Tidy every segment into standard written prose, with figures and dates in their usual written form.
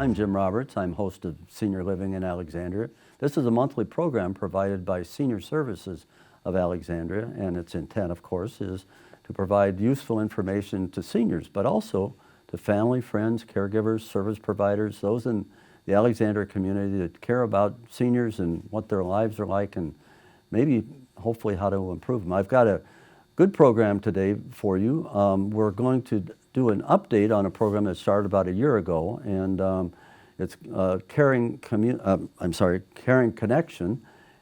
I'm Jim Roberts. I'm host of Senior Living in Alexandria. This is a monthly program provided by Senior Services of Alexandria, and its intent, of course, is to provide useful information to seniors, but also to family, friends, caregivers, service providers, those in the Alexandria community that care about seniors and what their lives are like, and maybe, hopefully, how to improve them. I've got a good program today for you. We're going to do an update on a program that started about a year ago, and it's Caring Connection,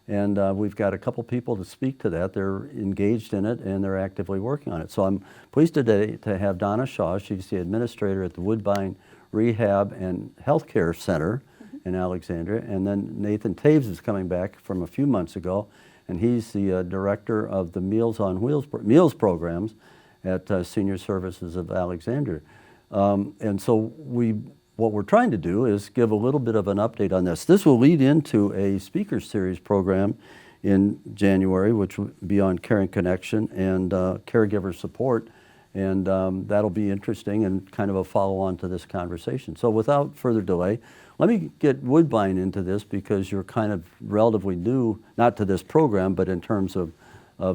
and we've got a couple people to speak to that. They're engaged in it and they're actively working on it. So I'm pleased today to have Donna Shaw. She's the administrator at the Woodbine Rehab and Healthcare Center in Alexandria, and then Nathan Toews is coming back from a few months ago, and he's the director of the Meals on Wheels meals programs at Senior Services of Alexandria. And so what we're trying to do is give a little bit of an update on this. This will lead into a speaker series program in January, which will be on Caring Connection and caregiver support, and that'll be interesting and kind of a follow-on to this conversation. So without further delay, let me get Woodbine into this, because you're kind of relatively new, not to this program, but in terms of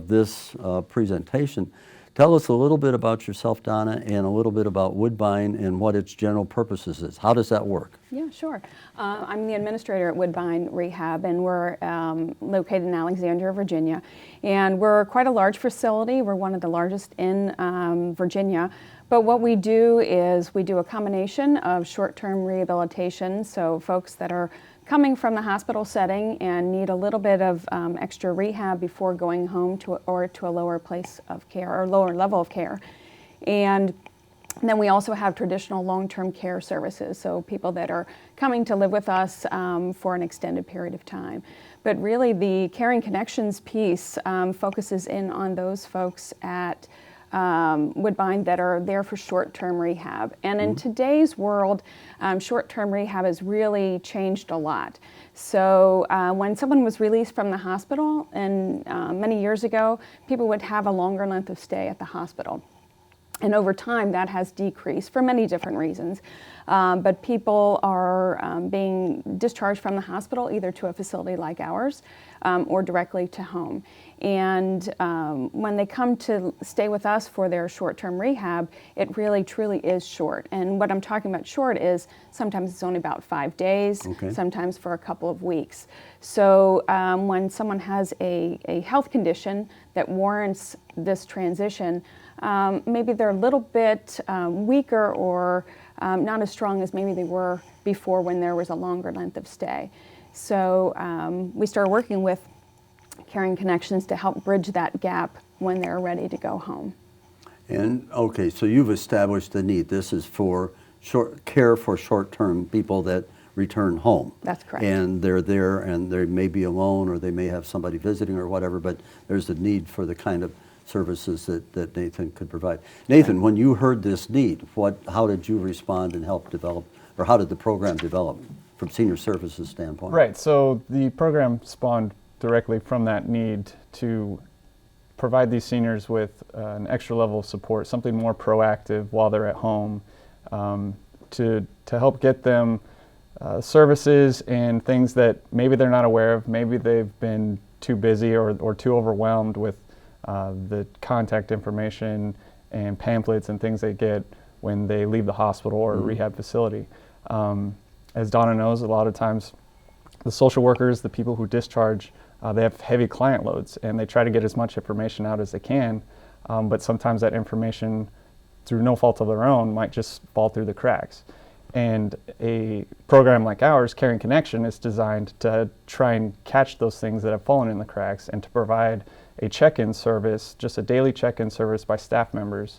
this presentation. Tell us a little bit about yourself, Donna, and a little bit about Woodbine and what its general purposes is. How does that work? Yeah, sure. I'm the administrator at Woodbine Rehab, and we're located in Alexandria, Virginia. And we're quite a large facility. We're one of the largest in Virginia. But what we do is we do a combination of short-term rehabilitation, so folks that are coming from the hospital setting and need a little bit of extra rehab before going home to a lower place of care or lower level of care. And then we also have traditional long-term care services, so people that are coming to live with us for an extended period of time. But really the Caring Connections piece focuses in on those folks at Woodbine that are there for short-term rehab. And in today's world, short-term rehab has really changed a lot. So when someone was released from the hospital, and many years ago, people would have a longer length of stay at the hospital. And over time, that has decreased for many different reasons. But people are being discharged from the hospital either to a facility like ours or directly to home. And when they come to stay with us for their short-term rehab, it really truly is short. And what I'm talking about short is sometimes it's only about 5 days, sometimes for a couple of weeks. So when someone has a health condition that warrants this transition, maybe they're a little bit weaker or not as strong as maybe they were before when there was a longer length of stay. So we started working with Caring Connections to help bridge that gap when they're ready to go home. And okay, so you've established the need. This is for care for short-term people that return home. That's correct. And they're there and they may be alone or they may have somebody visiting or whatever, but there's a need for the kind of services that Nathan could provide. Nathan, when you heard this need, how did you respond and help develop, or how did the program develop from Senior Services standpoint? Right, so the program spawned directly from that need to provide these seniors with an extra level of support, something more proactive while they're at home, to help get them services and things that maybe they're not aware of, maybe they've been too busy or too overwhelmed with the contact information and pamphlets and things they get when they leave the hospital or rehab facility. As Donna knows, a lot of times the social workers, the people who discharge, they have heavy client loads and they try to get as much information out as they can, but sometimes that information, through no fault of their own, might just fall through the cracks. And a program like ours, Caring Connection, is designed to try and catch those things that have fallen in the cracks and to provide a check-in service, just a daily check-in service by staff members,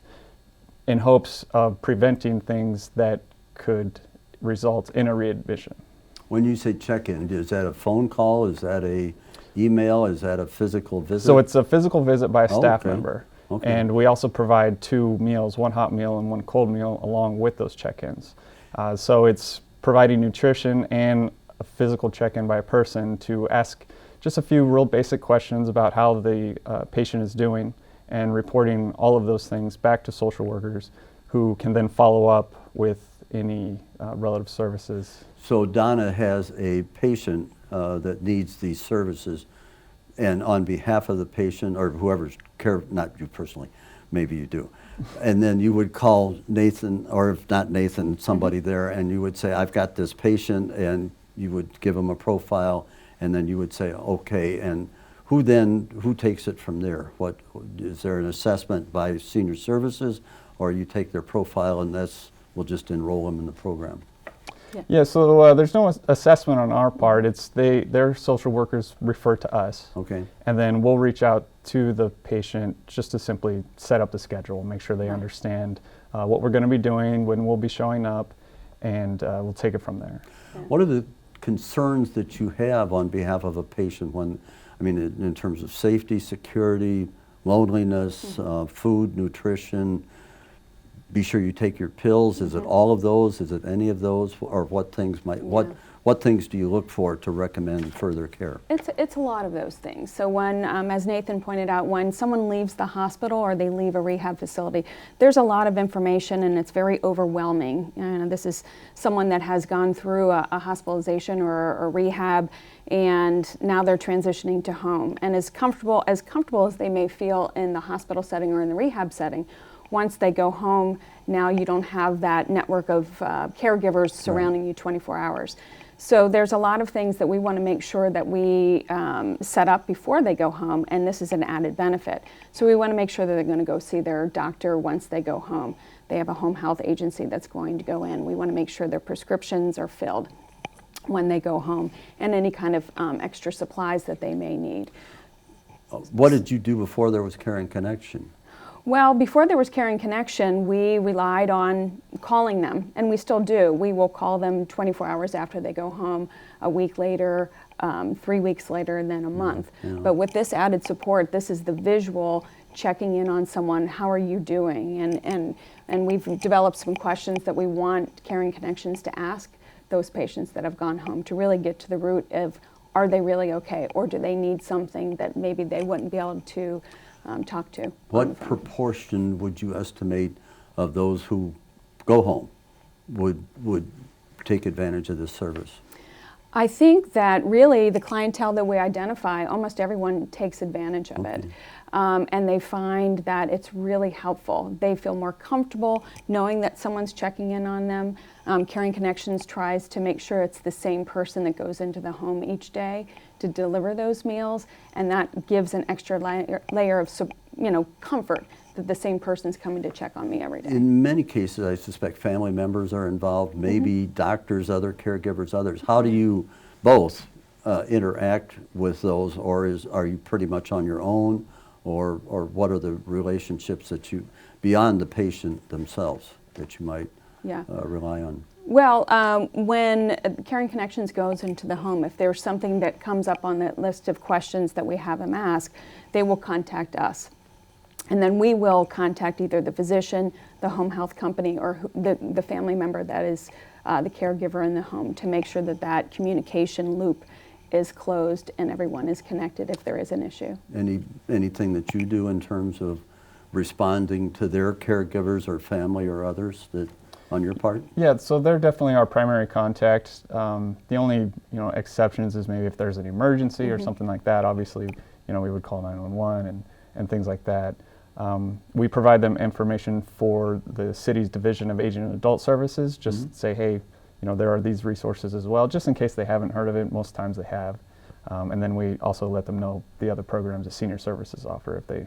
in hopes of preventing things that could result in a readmission. When you say check-in, is that a phone call? Is that a email? Is that a physical visit? So it's a physical visit by a staff member. Okay. And we also provide 2 meals, 1 hot meal and 1 cold meal, along with those check-ins. So it's providing nutrition and a physical check-in by a person to ask just a few real basic questions about how the patient is doing, and reporting all of those things back to social workers, who can then follow up with any relative services. So Donna has a patient that needs these services, and on behalf of the patient or whoever's care, not you personally, maybe you do, and then you would call Nathan, or if not Nathan, somebody there, and you would say, I've got this patient, and you would give them a profile, and then you would say, okay, and who takes it from there? What is there an assessment by senior services, or you take their profile and we'll just enroll them in the program? Yeah, so there's no assessment on our part. It's their social workers refer to us. Okay. And then we'll reach out to the patient just to simply set up the schedule, make sure they understand what we're going to be doing, when we'll be showing up, and we'll take it from there. What are the concerns that you have on behalf of a patient when, I mean, in terms of safety, security, loneliness, food, nutrition? Be sure you take your pills. Is it all of those? Is it any of those? Or what things might, what things do you look for to recommend further care? It's a lot of those things. So when, as Nathan pointed out, when someone leaves the hospital or they leave a rehab facility, there's a lot of information and it's very overwhelming. This is someone that has gone through a hospitalization or a rehab, and now they're transitioning to home. And as comfortable as they may feel in the hospital setting or in the rehab setting, once they go home, now you don't have that network of caregivers surrounding you 24 hours. So there's a lot of things that we want to make sure that we set up before they go home, and this is an added benefit. So we want to make sure that they're going to go see their doctor once they go home. They have a home health agency that's going to go in. We want to make sure their prescriptions are filled when they go home, and any kind of extra supplies that they may need. What did you do before there was Care and Connection? Well, before there was Care and Connection, we relied on calling them, and we still do. We will call them 24 hours after they go home, a week later, 3 weeks later, and then a month. But with this added support, this is the visual checking in on someone. How are you doing? And we've developed some questions that we want Care and Connections to ask those patients that have gone home to really get to the root of, are they really okay, or do they need something that maybe they wouldn't be able to talk to. What proportion would you estimate of those who go home would take advantage of this service? I think that really the clientele that we identify, almost everyone takes advantage of it. And they find that it's really helpful. They feel more comfortable knowing that someone's checking in on them. Caring Connections tries to make sure it's the same person that goes into the home each day to deliver those meals, and that gives an extra layer of comfort that the same person's coming to check on me every day. In many cases, I suspect family members are involved, maybe doctors, other caregivers, others. How do you both interact with those, or are you pretty much on your own, or what are the relationships that you, beyond the patient themselves, that you might rely on? Well, when Caring Connections goes into the home, if there's something that comes up on that list of questions that we have them ask, they will contact us. And then we will contact either the physician, the home health company, or the family member that is the caregiver in the home to make sure that that communication loop is closed and everyone is connected if there is an issue. Anything that you do in terms of responding to their caregivers or family or others that on your part? Yeah, so they're definitely our primary contact. The only exceptions is maybe if there's an emergency or something like that. Obviously, we would call 911 and things like that. We provide them information for the city's Division of Aging and Adult Services. Just say, hey, there are these resources as well, just in case they haven't heard of it. Most times they have. And then we also let them know the other programs that senior services offer if they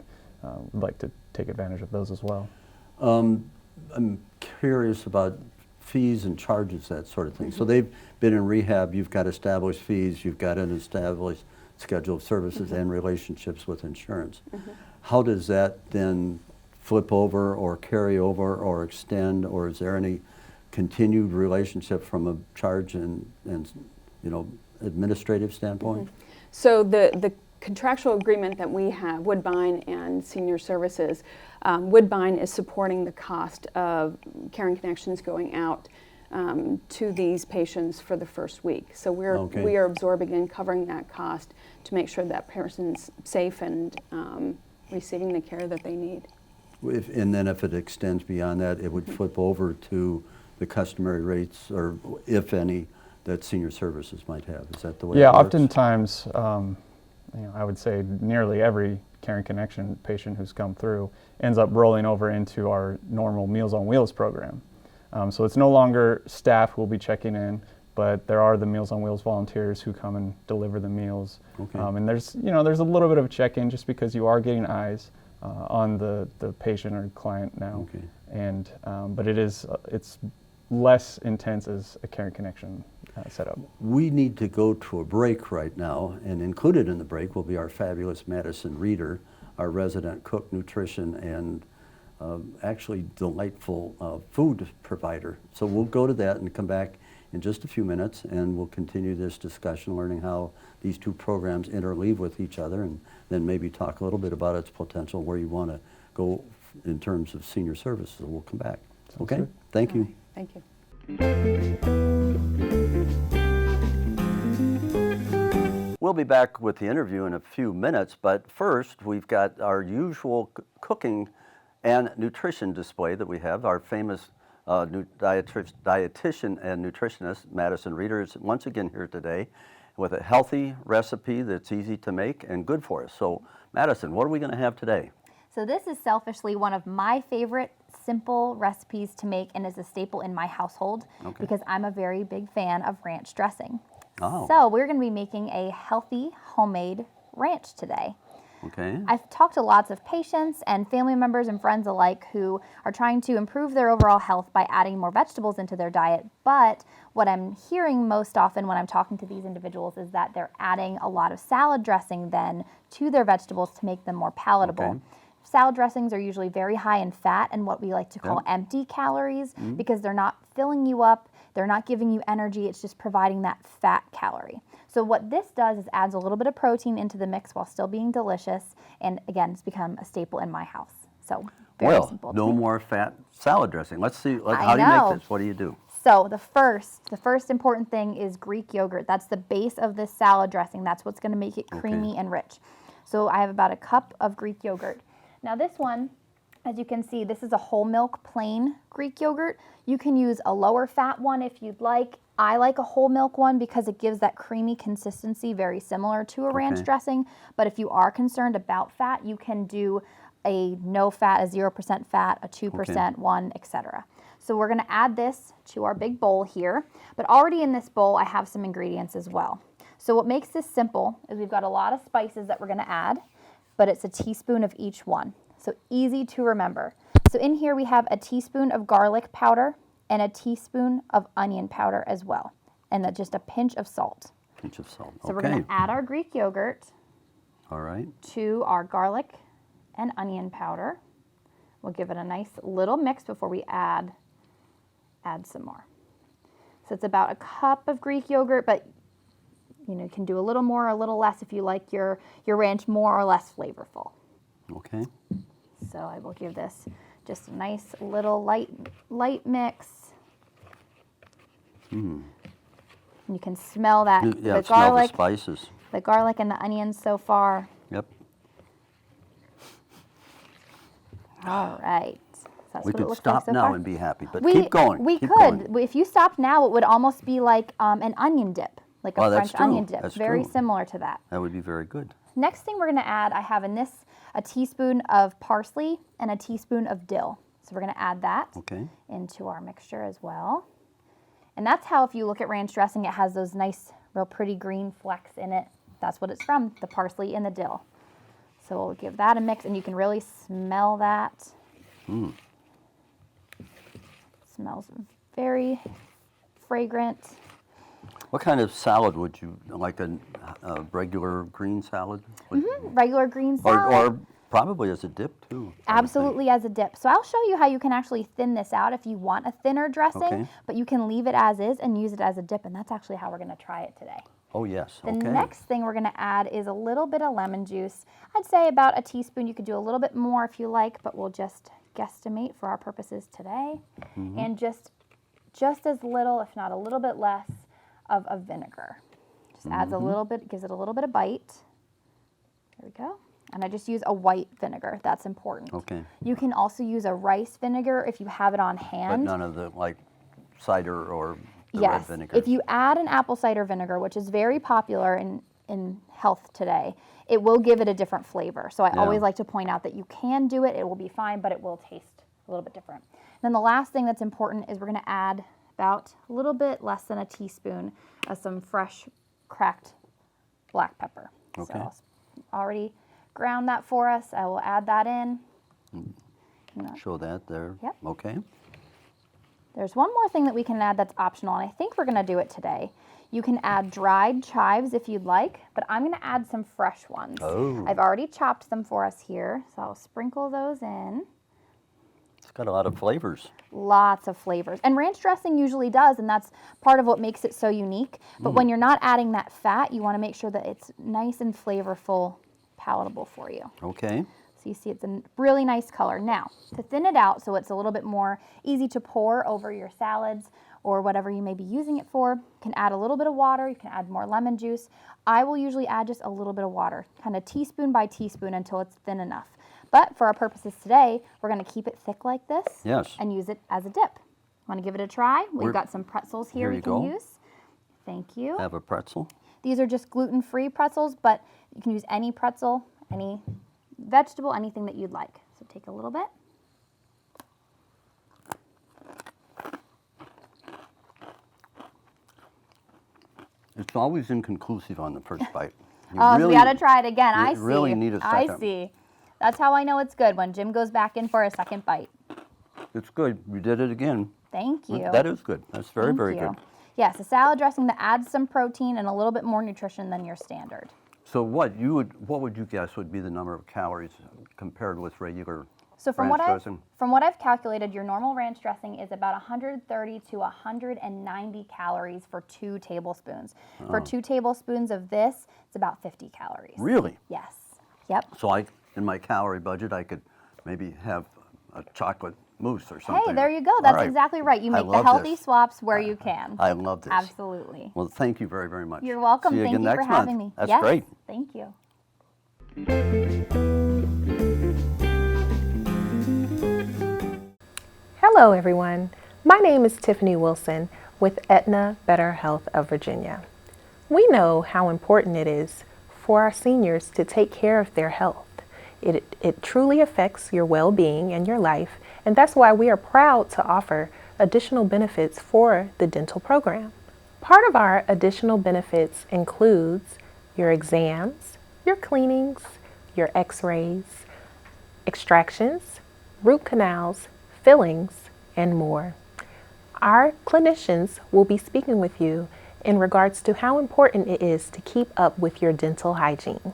would like to take advantage of those as well. I'm curious about fees and charges, that sort of thing. So they've been in rehab, you've got established fees, you've got an established schedule of services and relationships with insurance. How does that then flip over or carry over or extend, or is there any continued relationship from a charge and administrative standpoint? So the contractual agreement that we have, Woodbine and Senior Services, Woodbine is supporting the cost of Caring Connections going out to these patients for the first week. So we are absorbing and covering that cost to make sure that person's safe and receiving the care that they need. And then if it extends beyond that, it would flip over to the customary rates, or if any, that senior services might have? Is that the way Yeah, it works? oftentimes, I would say nearly every Caring Connection patient who's come through ends up rolling over into our normal Meals on Wheels program. So it's no longer staff who will be checking in, but there are the Meals on Wheels volunteers who come and deliver the meals. Okay. And there's a little bit of a check-in just because you are getting eyes on the patient or client now. Okay. And but it's less intense as a Caring Connection setup. We need to go to a break right now, and included in the break will be our fabulous Madison Reeder, our resident cook, nutrition, and actually delightful food provider. So we'll go to that and come back in just a few minutes, and we'll continue this discussion, learning how these two programs interleave with each other, and then maybe talk a little bit about its potential, where you want to go in terms of senior services. So we'll come back. Sounds Okay? good. Thank you. Thank you. We'll be back with the interview in a few minutes, but first we've got our usual cooking and nutrition display that we have. Our famous dietitian and nutritionist, Madison Reeder, is once again here today with a healthy recipe that's easy to make and good for us. So, Madison, what are we going to have today? So this is selfishly one of my favorite simple recipes to make and is a staple in my household because I'm a very big fan of ranch dressing. Oh. So we're going to be making a healthy homemade ranch today. Okay. I've talked to lots of patients and family members and friends alike who are trying to improve their overall health by adding more vegetables into their diet. But what I'm hearing most often when I'm talking to these individuals is that they're adding a lot of salad dressing then to their vegetables to make them more palatable. Okay. Salad dressings are usually very high in fat and what we like to call empty calories because they're not filling you up, they're not giving you energy, it's just providing that fat calorie. So what this does is adds a little bit of protein into the mix while still being delicious, and again, it's become a staple in my house. So very simple. No more fat salad dressing. Let's see, I how do you know. make this? What do you do? So the first important thing is Greek yogurt. That's the base of this salad dressing. That's what's going to make it creamy and rich. So I have about a cup of Greek yogurt. Now this one, as you can see, this is a whole milk plain Greek yogurt. You can use a lower fat one if you'd like. I like a whole milk one because it gives that creamy consistency very similar to a ranch dressing. But if you are concerned about fat, you can do a no fat, a 0% fat, a 2% one, etc. So we're going to add this to our big bowl here. But already in this bowl, I have some ingredients as well. So what makes this simple is we've got a lot of spices that we're going to add, but it's a teaspoon of each one. So easy to remember. So in here we have a teaspoon of garlic powder and a teaspoon of onion powder as well, and just a pinch of salt. Pinch of salt. So we're going to add our Greek yogurt All right. to our garlic and onion powder. We'll give it a nice little mix before we add some more. So it's about a cup of Greek yogurt, but you can do a little more or a little less if you like your ranch more or less flavorful. Okay. So I will give this just a nice little light mix. You can smell that the smell the spices. the garlic and the onions so far. Yep. All right. So that's We what it could looks stop like so now far. and be happy, but keep going. We keep could. going. If you stopped now, it would almost be like an onion dip, like a Oh, that's French onion true. dip. That's Very true. similar to that. That would be very good. Next thing we're going to add, I have in this a teaspoon of parsley and a teaspoon of dill. So we're going to add that into our mixture as well. And that's how, if you look at ranch dressing, it has those nice, real pretty green flecks in it. That's what it's from, the parsley and the dill. So we'll give that a mix, and you can really smell that. Smells very fragrant. What kind of salad would you like? A regular green salad? Regular green salad. Or probably as a dip too. I would think. Absolutely as a dip. So I'll show you how you can actually thin this out if you want a thinner dressing, but you can leave it as is and use it as a dip, and that's actually how we're going to try it today. Oh yes. The next thing we're going to add is a little bit of lemon juice. I'd say about a teaspoon. You could do a little bit more if you like, but we'll just guesstimate for our purposes today. And just as little, if not a little bit less, of vinegar. Just adds a little bit, gives it a little bit of bite. There we go. And I just use a white vinegar. That's important. Okay. You can also use a rice vinegar if you have it on hand. But none of the cider or the red Yes, vinegar. if you add an apple cider vinegar, which is very popular in health today, it will give it a different flavor. So I Yeah. always like to point out that you can do it, it will be fine, but it will taste a little bit different. Then the last thing that's important is we're gonna add about a little bit less than a teaspoon of some fresh cracked black pepper. Okay. So I'll already ground that for us. I will add that in. Show that there. Yep. Okay. There's one more thing that we can add that's optional, and I think we're gonna do it today. You can add dried chives if you'd like, but I'm gonna add some fresh ones. Oh. I've already chopped them for us here, so I'll sprinkle those in. It's got a lot of flavors. Lots of flavors. And ranch dressing usually does, and that's part of what makes it so unique. But when you're not adding that fat, you wanna make sure that it's nice and flavorful, palatable for you. Okay. So you see it's a really nice color. Now, to thin it out so it's a little bit more easy to pour over your salads or whatever you may be using it for, you can add a little bit of water, you can add more lemon juice. I will usually add just a little bit of water, kind of teaspoon by teaspoon until it's thin enough. But for our purposes today, we're gonna keep it thick like this Yes. and use it as a dip. Wanna give it a try? We've We're- got some pretzels here Here we you can go. use. Thank you. Have a pretzel. These are just gluten-free pretzels, but you can use any pretzel, any vegetable, anything that you'd like. So take a little bit. It's always inconclusive on the first bite. You Oh, so we gotta try it again. you I see. really need a I second. see. That's how I know it's good, when Jim goes back in for a second bite. It's good. You did it again. Thank you. That is good. That's very, Thank very you. good. Yes, a salad dressing that adds some protein and a little bit more nutrition than your standard. So what would you guess would be the number of calories compared with regular So from ranch what dressing? from what I've calculated, your normal ranch dressing is about 130 to 190 calories for 2 tablespoons. For 2 tablespoons of this, it's about 50 calories. Really? Yes. Yep. So in my calorie budget, I could maybe have a chocolate mousse or something. Hey, there you go. All That's right. exactly right. You I make the love healthy this. swaps where you can. I love this. Absolutely. Well, thank you very, very much. You're welcome. See you Thank again you for next month. having me. That's Yes, great. Thank you. Hello everyone, my name is Tiffany Wilson with Aetna Better Health of Virginia. We know how important it is for our seniors to take care of their health. It truly affects your well-being and your life, and that's why we are proud to offer additional benefits for the dental program. Part of our additional benefits includes your exams, your cleanings, your x-rays, extractions, root canals, fillings, and more. Our clinicians will be speaking with you in regards to how important it is to keep up with your dental hygiene.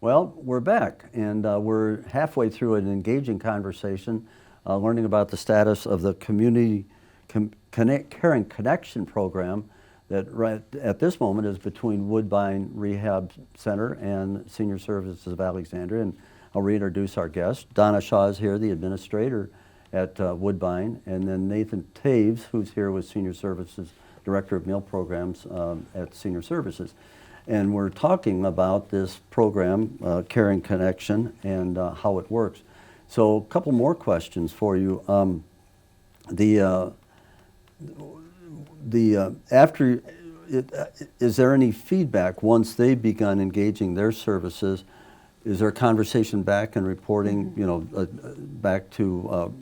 Well, we're back, and we're halfway through an engaging conversation, learning about the status of the Community Caring Connection program that right at this moment is between Woodbine Rehab Center and Senior Services of Alexandria. And I'll reintroduce our guest. Donna Shaw is here, the administrator at Woodbine, and then Nathan Toews, who's here with Senior Services, Director of Meal Programs at Senior Services. And we're talking about this program, Caring Connection, and how it works. So a couple more questions for you. after, is there any feedback once they've begun engaging their services? Is there a conversation back and reporting, you know, back to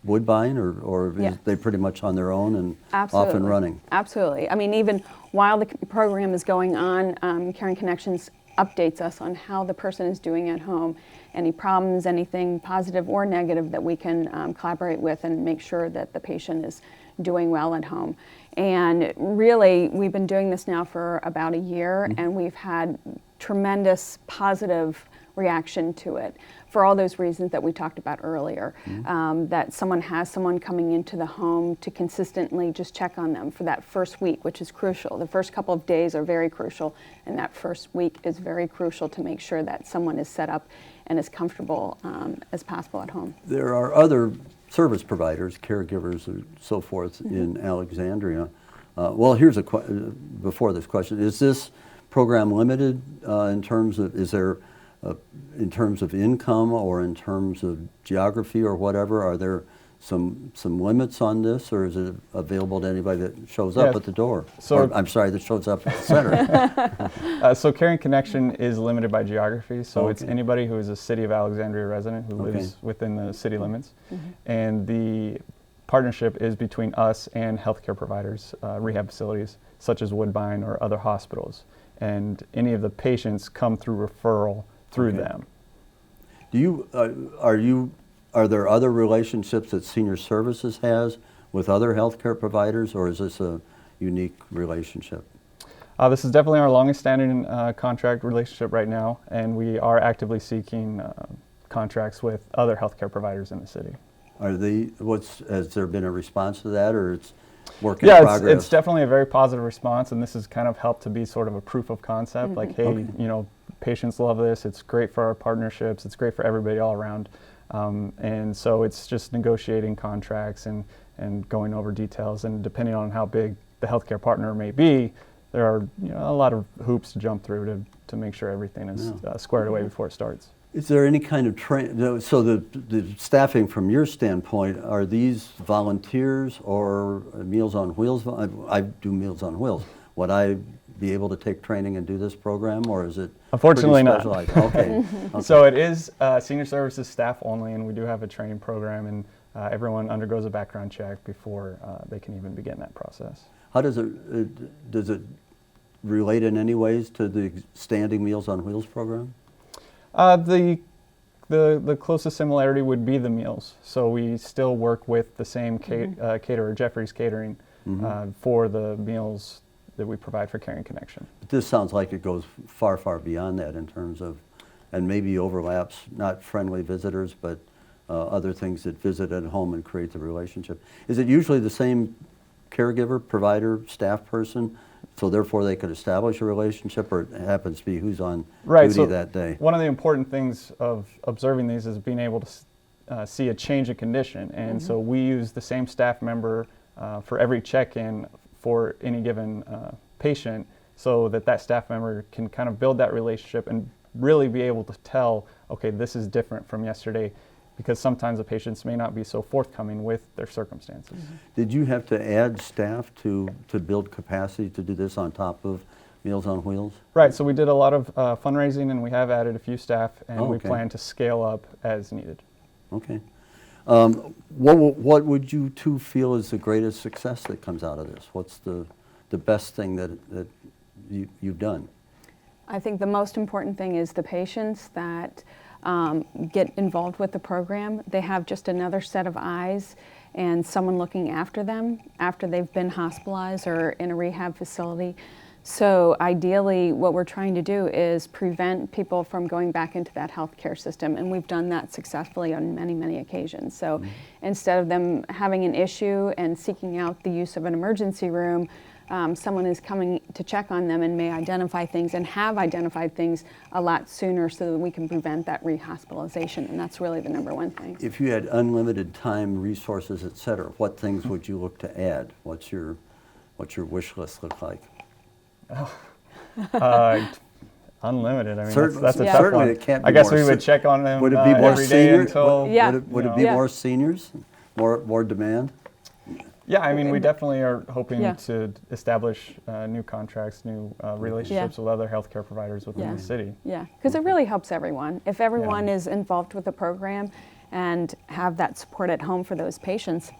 Woodbine, or Yeah. is they pretty much on their own and off Absolutely. and running? Absolutely. I mean, even while the program is going on, Caring Connections updates us on how the person is doing at home, any problems, anything positive or negative that we can collaborate with and make sure that the patient is doing well at home. And really, we've been doing this now for about a year, and we've had tremendous positive reaction to it for all those reasons that we talked about earlier. That someone has someone coming into the home to consistently just check on them for that first week, which is crucial. The first couple of days are very crucial, and that first week is very crucial to make sure that someone is set up and as comfortable as possible at home. There are other service providers, caregivers, and so forth in Alexandria. Well, here's a before this question: is this program limited in terms of? Is there in terms of income or in terms of geography or whatever? Are there some limits on this, or is it available to anybody that shows up at the door? So or, I'm sorry, that shows up at the center. So Caring Connection is limited by geography, so it's Okay. anybody who is a City of Alexandria resident who lives within the city limits. And the partnership is between us and healthcare providers, rehab facilities such as Woodbine or other hospitals. And any of the patients come through referral through them. Do you are there other relationships that Senior Services has with other healthcare providers, or is this a unique relationship? This is definitely our longest standing contract relationship right now, and we are actively seeking contracts with other healthcare providers in the city. Are they? Has there been a response to that, or it's work in progress? Yeah, it's definitely a very positive response, and this has kind of helped to be sort of a proof of concept. Like, hey, you know, patients love this. It's great for our partnerships. It's great for everybody all around. And so it's just negotiating contracts and going over details. And depending on how big the healthcare partner may be, there are a lot of hoops to jump through to make sure everything is squared away before it starts. Is there any kind of so the staffing from your standpoint, are these volunteers or Meals on Wheels? I do Meals on Wheels. Would I be able to take training and do this program, or is it Unfortunately pretty not. specialized? Okay. So it is Senior Services staff only, and we do have a training program, and everyone undergoes a background check before they can even begin that process. How does it relate in any ways to the standing Meals on Wheels program? The closest similarity would be the meals. So we still work with the same caterer, Jeffrey's Catering, for the meals that we provide for Caring Connection. But this sounds like it goes far, far beyond that in terms of, and maybe overlaps, not friendly visitors, but other things that visit at home and create the relationship. Is it usually the same caregiver, provider, staff person, so therefore they could establish a relationship, or it happens to be who's on duty that day? One of the important things of observing these is being able to see a change in condition. And so we use the same staff member for every check-in for any given patient, so that staff member can kind of build that relationship and really be able to tell, okay, this is different from yesterday, because sometimes the patients may not be so forthcoming with their circumstances. Did you have to add staff to build capacity to do this on top of Meals on Wheels? Right, so we did a lot of fundraising, and we have added a few staff, and we plan to scale up as needed. Okay. What would you two feel is the greatest success that comes out of this? What's the best thing that you've done? I think the most important thing is the patients that get involved with the program. They have just another set of eyes and someone looking after them after they've been hospitalized or in a rehab facility. So ideally, what we're trying to do is prevent people from going back into that healthcare system, and we've done that successfully on many, many occasions. So instead of them having an issue and seeking out the use of an emergency room, someone is coming to check on them and may identify things and have identified things a lot sooner, so that we can prevent that rehospitalization, and that's really the number one thing. If you had unlimited time, resources, et cetera, what things would you look to add? What's your wish list look like? Unlimited. I mean, Certainly, that's a tough certainly one. it can't be I guess more we would check on them would it be more every day senior? until. Yeah. Would it be more seniors? More demand? Yeah, I mean, we definitely are hoping Yeah. to establish new contracts, new relationships with other healthcare providers within Yeah. the city. Yeah, because it really helps everyone. If everyone is involved with the program and have that support at home for those patients,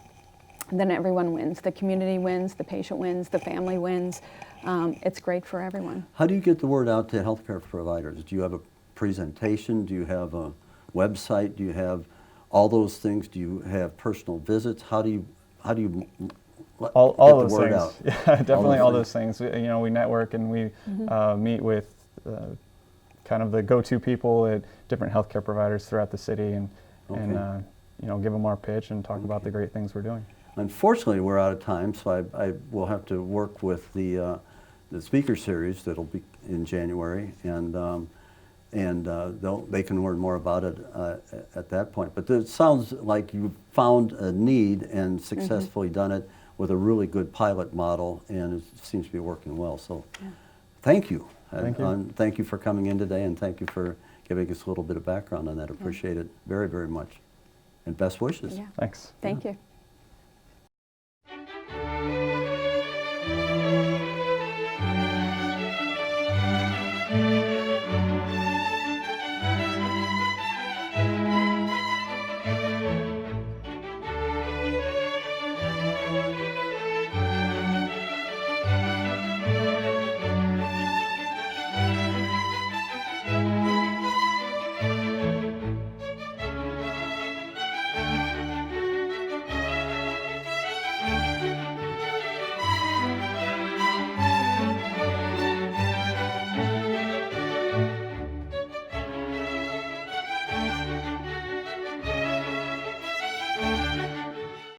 then everyone wins. The community wins, the patient wins, the family wins. It's great for everyone. How do you get the word out to healthcare providers? Do you have a presentation? Do you have a website? Do you have all those things? Do you have personal visits? How do you All get those the word things. out? Yeah, definitely all those those things. You know, we network and we meet with kind of the go-to people at different healthcare providers throughout the city, and you know, give them our pitch and talk about the great things we're doing. Unfortunately, we're out of time, so I will have to work with the speaker series that'll be in January, and they can learn more about it at that point. But it sounds like you found a need and successfully done it with a really good pilot model, and it seems to be working well. So, thank you. Thank you. And thank you for coming in today, and thank you for giving us a little bit of background on that. Appreciate it very, very much. And best wishes. Yeah. Thanks. Thank you.